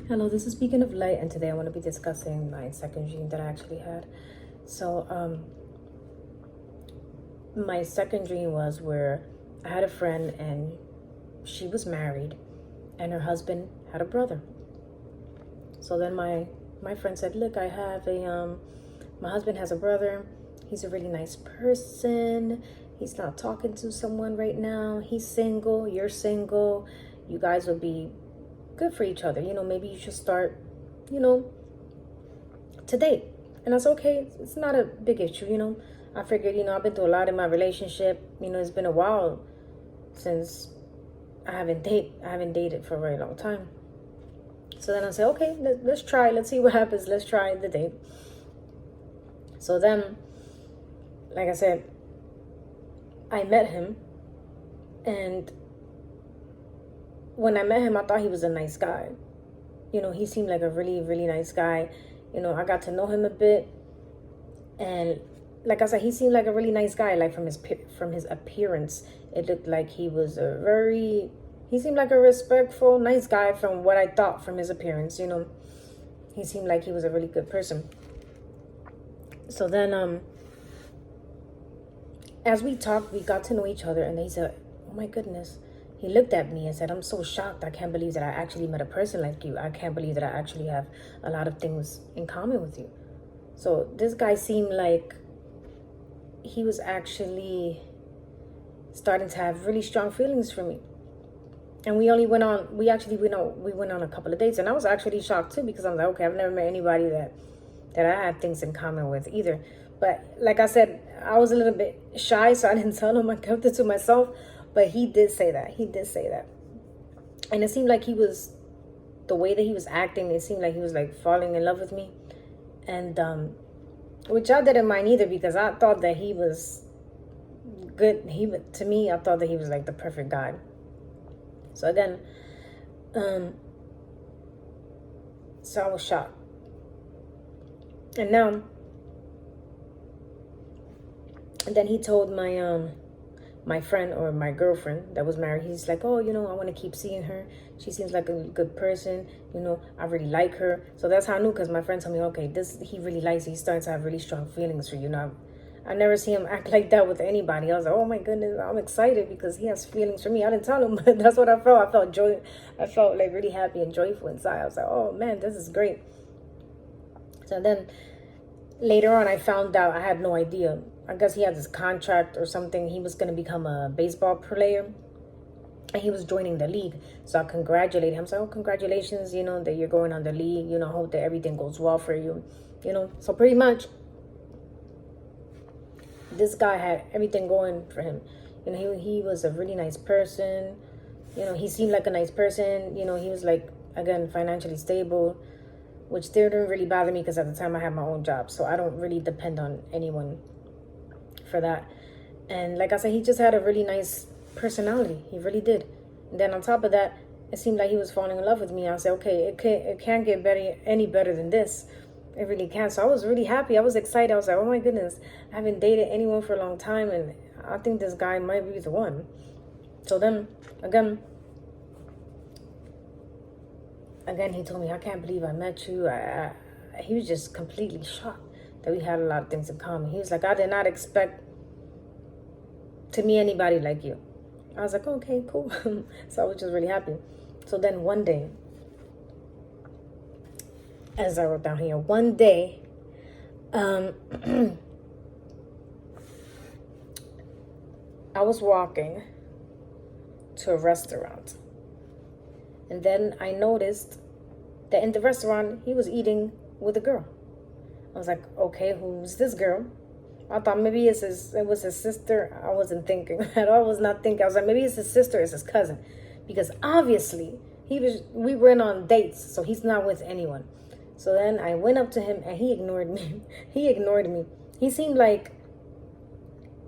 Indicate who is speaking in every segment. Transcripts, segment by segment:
Speaker 1: Hello, this is Speaking of Light, and today I want to be discussing my second dream that I actually had. So, my second dream was where I had a friend and she was married, and her husband had a brother. So then my friend said, "Look, I have my husband has a brother. He's a really nice person. He's not talking to someone right now. He's single. You're single. You guys will be good for each other. Maybe you should start, you know, to date." And that's okay. It's not a big issue. I figured, I've been through a lot in my relationship. It's been a while since I haven't dated for a very long time. So then I said, okay, let's try. Let's see what happens. Let's try the date. So then, like I said, I met him, and when I met him, I thought he was a nice guy. He seemed like a really, really nice guy. I got to know him a bit, and like I said, he seemed like a really nice guy. Like from his appearance, it looked like he seemed like a respectful, nice guy from what I thought from his appearance. He seemed like he was a really good person. So then, as we talked, we got to know each other, and he said, "Oh my goodness." He looked at me and said, "I'm so shocked. I can't believe that I actually met a person like you. I can't believe that I actually have a lot of things in common with you." So this guy seemed like he was actually starting to have really strong feelings for me. And we went on a couple of dates, and I was actually shocked too, because I'm like, okay, I've never met anybody that I had things in common with either. But like I said, I was a little bit shy, so I didn't tell him. I kept it to myself. But he did say that. And it seemed like the way that he was acting, it seemed like he was like falling in love with me. And which I didn't mind either, because I thought that he was good. To me, I thought that he was like the perfect guy. So again, so I was shocked. And then he told my friend, or my girlfriend that was married, he's like, "Oh, I want to keep seeing her. She seems like a good person. I really like her." So that's how I knew, because my friend told me, okay, he really likes you. He's starting to have really strong feelings for you. I never see him act like that with anybody. I was like, oh my goodness, I'm excited because he has feelings for me. I didn't tell him, but that's what I felt. I felt joy. I felt like really happy and joyful inside. I was like, oh man, this is great. So then later on, I found out, I had no idea. I guess he had this contract or something. He was going to become a baseball player, and he was joining the league. So I congratulated him. So, oh, congratulations, that you're going on the league. I hope that everything goes well for you. So pretty much, this guy had everything going for him. He was a really nice person. He seemed like a nice person. He was like, again, financially stable, which didn't really bother me, because at the time I had my own job. So I don't really depend on anyone for that. And like I said, he just had a really nice personality. He really did. And then on top of that, it seemed like he was falling in love with me. I said, okay, it can't get any better than this. It really can't. So I was really happy. I was excited. I was like, oh my goodness, I haven't dated anyone for a long time, and I think this guy might be the one. So then again, he told me, "I can't believe I met you." He was just completely shocked that we had a lot of things in common. He was like, "I did not expect to meet anybody like you." I was like, okay, cool. So I was just really happy. So then one day, as I wrote down here, one day, I was walking to a restaurant, and then I noticed that in the restaurant, he was eating with a girl. I was like, okay, who's this girl? I thought maybe it was his sister. I wasn't thinking at all. I was not thinking. I was like, maybe it's his sister, it's his cousin. Because obviously, we went on dates, so he's not with anyone. So then I went up to him, and he ignored me. He ignored me. He seemed like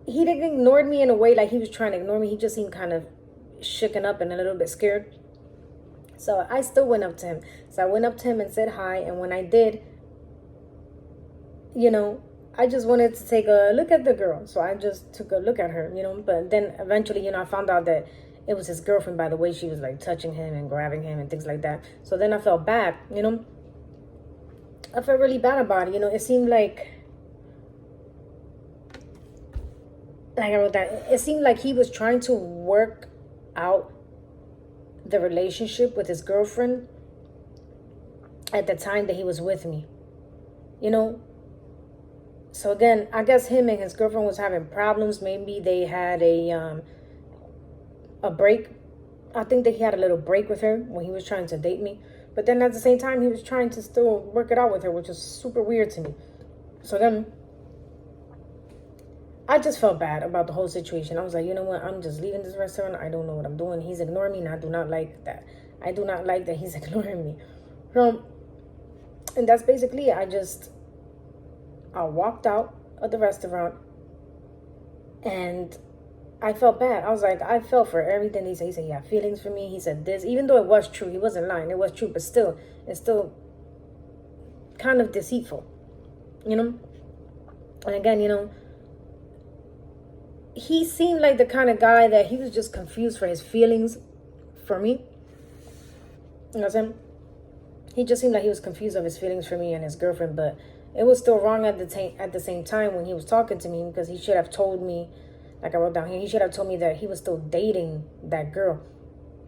Speaker 1: he didn't ignore me in a way like he was trying to ignore me. He just seemed kind of shooken up and a little bit scared. So I still went up to him. So I went up to him and said hi. And when I did, I just wanted to take a look at the girl. So I just took a look at her, but then eventually, I found out that it was his girlfriend, by the way she was like touching him and grabbing him and things like that. So then I felt bad, you know. I felt really bad about it, you know. It seemed like I wrote that, it seemed like he was trying to work out the relationship with his girlfriend at the time that he was with me, you know. So again, I guess him and his girlfriend was having problems. Maybe they had a break. I think that he had a little break with her when he was trying to date me. But then at the same time, he was trying to still work it out with her, which was super weird to me. So then I just felt bad about the whole situation. I was like, you know what? I'm just leaving this restaurant. I don't know what I'm doing. He's ignoring me, and I do not like that. I do not like that he's ignoring me. And that's basically it. I walked out of the restaurant, and I felt bad. I was like, I felt for everything he said. He said he had feelings for me. He said this, even though it was true. He wasn't lying. It was true, but still, it's still kind of deceitful, you know? And again, you know, he seemed like the kind of guy that he was just confused for his feelings for me. You know what I'm saying? He just seemed like he was confused of his feelings for me and his girlfriend, but it was still wrong at the same time when he was talking to me, because he should have told me, like I wrote down here, he should have told me that he was still dating that girl.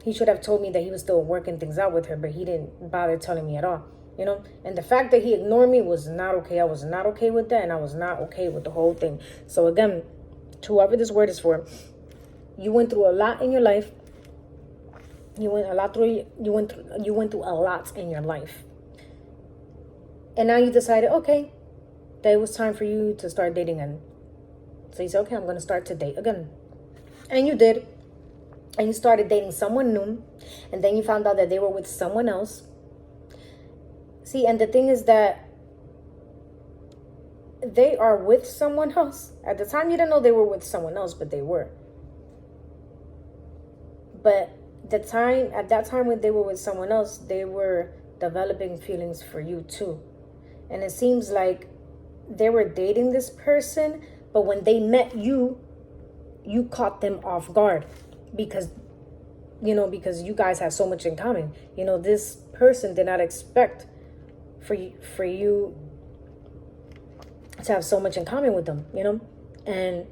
Speaker 1: He should have told me that he was still working things out with her, but he didn't bother telling me at all, you know? And the fact that he ignored me was not okay. I was not okay with that, and I was not okay with the whole thing. So again, to whoever this word is for, you went through a lot in your life. You went through a lot in your life. And now you decided, okay, that it was time for you to start dating again. So you said, okay, I'm going to start to date again. And you did. And you started dating someone new. And then you found out that they were with someone else. See, and the thing is that they are with someone else. At the time, you didn't know they were with someone else, but they were. But at that time when they were with someone else, they were developing feelings for you too. And it seems like they were dating this person, but when they met you, you caught them off guard because you guys have so much in common. You know, this person did not expect for you to have so much in common with them, you know? And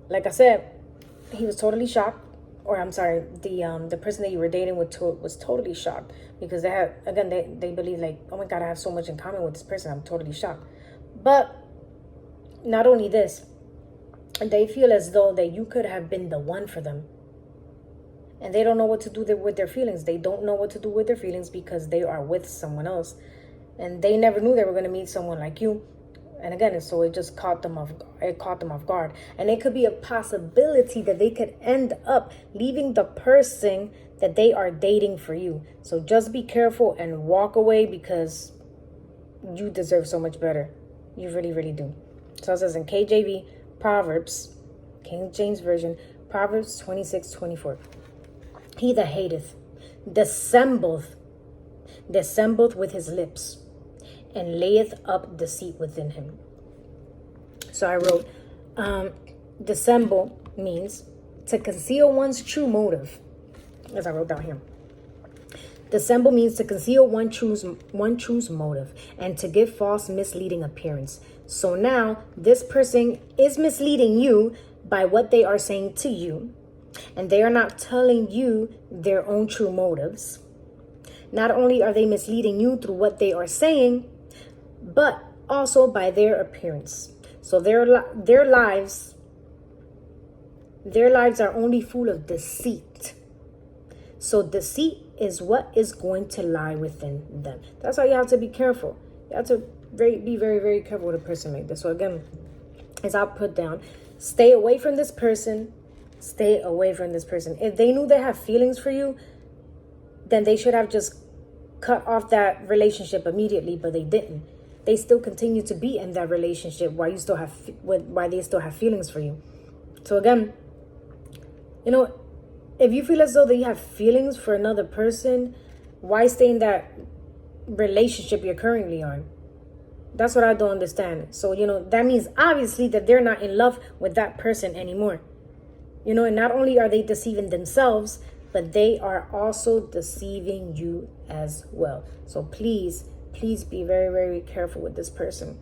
Speaker 1: like I said, he was totally shocked. Or I'm sorry, the person that you were dating with was totally shocked, because they believe like, oh my God, I have so much in common with this person. I'm totally shocked. But not only this, they feel as though that you could have been the one for them. And they don't know what to do with their feelings. They don't know what to do with their feelings because they are with someone else. And they never knew they were going to meet someone like you. And again, so it just caught them off guard. And it could be a possibility that they could end up leaving the person that they are dating for you. So just be careful and walk away, because you deserve so much better. You really, really do. So it says in KJV, Proverbs, King James Version, Proverbs 26:24. He that hateth dissembleth with his lips, and layeth up deceit within him. So I wrote, dissemble means to conceal one's true motive, as I wrote down here. Dissemble means to conceal one true's motive and to give false, misleading appearance. So now this person is misleading you by what they are saying to you, and they are not telling you their own true motives. Not only are they misleading you through what they are saying, but also by their appearance. So their lives are only full of deceit. So deceit is what is going to lie within them. That's why you have to be careful. You have to be very, very careful with a person like this. So again, as I put down, stay away from this person. Stay away from this person. If they knew they have feelings for you, then they should have just cut off that relationship immediately, but they didn't. They still continue to be in that relationship while they still have feelings for you. So again, you know, if you feel as though that you have feelings for another person, why stay in that relationship you're currently on? That's what I don't understand. So, you know, that means obviously that they're not in love with that person anymore. You know, and not only are they deceiving themselves, but they are also deceiving you as well. So please, please be very, very careful with this person.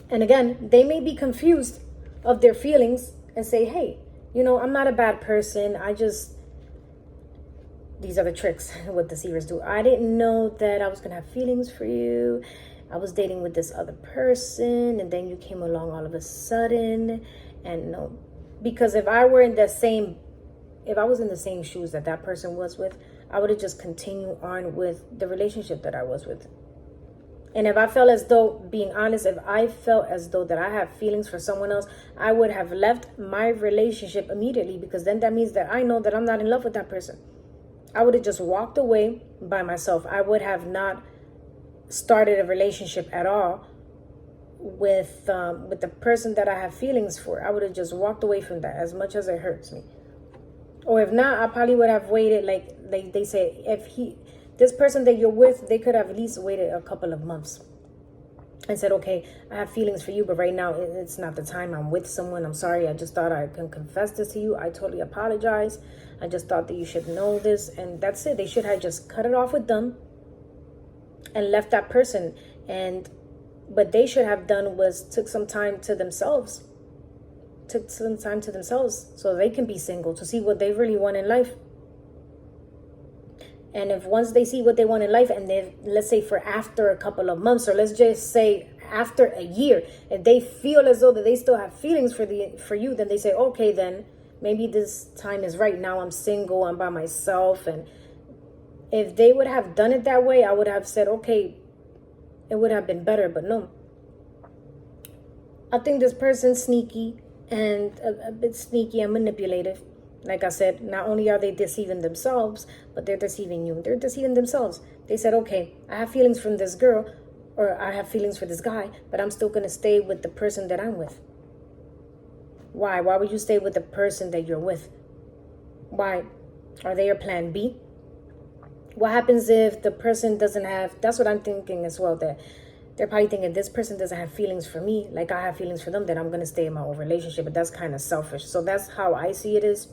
Speaker 1: And again, they may be confused of their feelings and say, hey, you know, I'm not a bad person. These are the tricks what deceivers do. I didn't know that I was going to have feelings for you. I was dating with this other person, and then you came along all of a sudden. And no, because if I was in the same shoes that that person was with, I would have just continued on with the relationship that I was with. And if I felt as though, being honest, if I felt as though that I have feelings for someone else, I would have left my relationship immediately, because then that means that I know that I'm not in love with that person. I would have just walked away by myself. I would have not started a relationship at all with the person that I have feelings for. I would have just walked away from that, as much as it hurts me. Or if not, I probably would have waited, like they say, this person that you're with, they could have at least waited a couple of months and said, okay, I have feelings for you, but right now it's not the time. I'm with someone. I'm sorry. I just thought I can confess this to you. I totally apologize. I just thought that you should know this. And that's it. They should have just cut it off with them and left that person. And what they should have done was took some time to themselves. So they can be single, to see what they really want in life. And if once they see what they want in life, and then let's say for after a couple of months, or let's just say after a year, if they feel as though that they still have feelings for you, then they say, okay, then maybe this time is right. Now I'm single, I'm by myself. And if they would have done it that way, I would have said, okay, it would have been better. But no, I think this person's sneaky and a bit sneaky and manipulative. Like I said, not only are they deceiving themselves, but they're deceiving you. They're deceiving themselves. They said, okay, I have feelings from this girl, or I have feelings for this guy, but I'm still going to stay with the person that I'm with. Why? Why would you stay with the person that you're with? Why? Are they your plan B? What happens if the person doesn't have, that's what I'm thinking as well, that they're probably thinking, this person doesn't have feelings for me like I have feelings for them, then I'm going to stay in my old relationship. But that's kind of selfish. So that's how I see it is.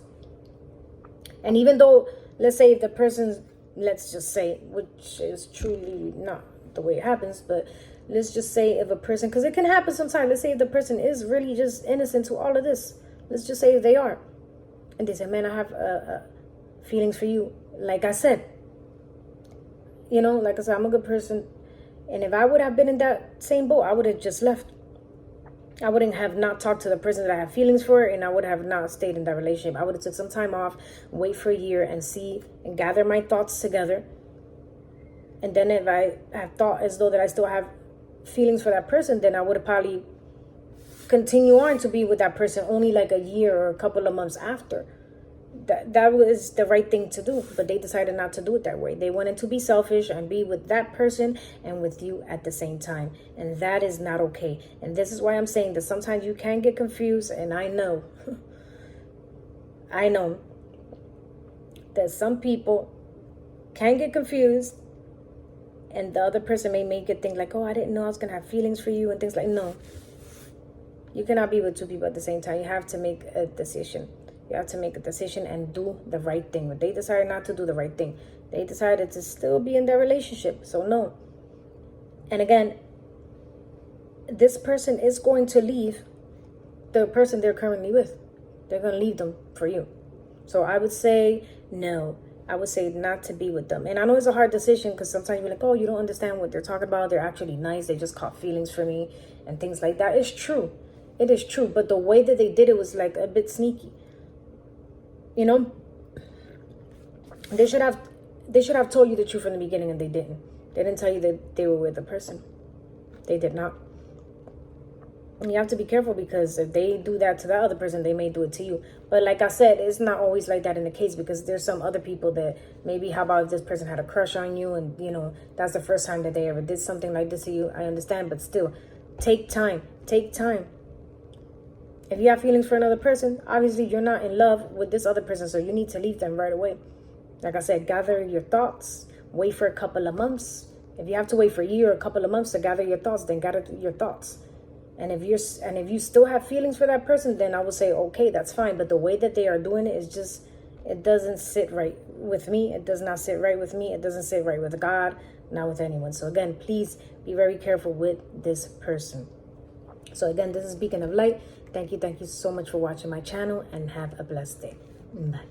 Speaker 1: And even though, let's say if the person, let's just say, which is truly not the way it happens, but let's just say if a person, because it can happen sometimes, let's say if the person is really just innocent to all of this. Let's just say if they are. And they say, man, I have feelings for you. Like I said, like I said, I'm a good person. And if I would have been in that same boat, I would have just left. I wouldn't have not talked to the person that I have feelings for, and I would have not stayed in that relationship. I would have took some time off, wait for a year and see and gather my thoughts together. And then if I have thought as though that I still have feelings for that person, then I would have probably continue on to be with that person only like a year or a couple of months after. That was the right thing to do, but they decided not to do it that way. They wanted to be selfish and be with that person and with you at the same time, and that is not okay. And this is why I'm saying that sometimes you can get confused, and I know that some people can get confused, and the other person may make it think like, oh, I didn't know I was gonna have feelings for you and things like. No, you cannot be with two people at the same time. You have to make a decision. You have to make a decision and do the right thing. But they decided not to do the right thing. They decided to still be in their relationship. So no. And again, this person is going to leave the person they're currently with. They're going to leave them for you. So I would say no. I would say not to be with them. And I know it's a hard decision, because sometimes you're like, oh, you don't understand what they're talking about. They're actually nice. They just caught feelings for me and things like that. It's true. It is true. But the way that they did it was like a bit sneaky. They should have told you the truth from the beginning, and they didn't. They didn't tell you that they were with the person. They did not. And you have to be careful, because if they do that to that other person, they may do it to you. But like I said, it's not always like that in the case, because there's some other people that maybe, how about if this person had a crush on you, and that's the first time that they ever did something like this to you. I understand, but still, take time. Take time. If you have feelings for another person, obviously you're not in love with this other person, so you need to leave them right away. Like I said, gather your thoughts. Wait for a couple of months. If you have to wait for a year or a couple of months to gather your thoughts, then gather your thoughts. And if you still have feelings for that person, then I would say, okay, that's fine. But the way that they are doing it is just, it doesn't sit right with me. It does not sit right with me. It doesn't sit right with God, not with anyone. So again, please be very careful with this person. So again, this is Beacon of Light. Thank you so much for watching my channel, and have a blessed day. Bye.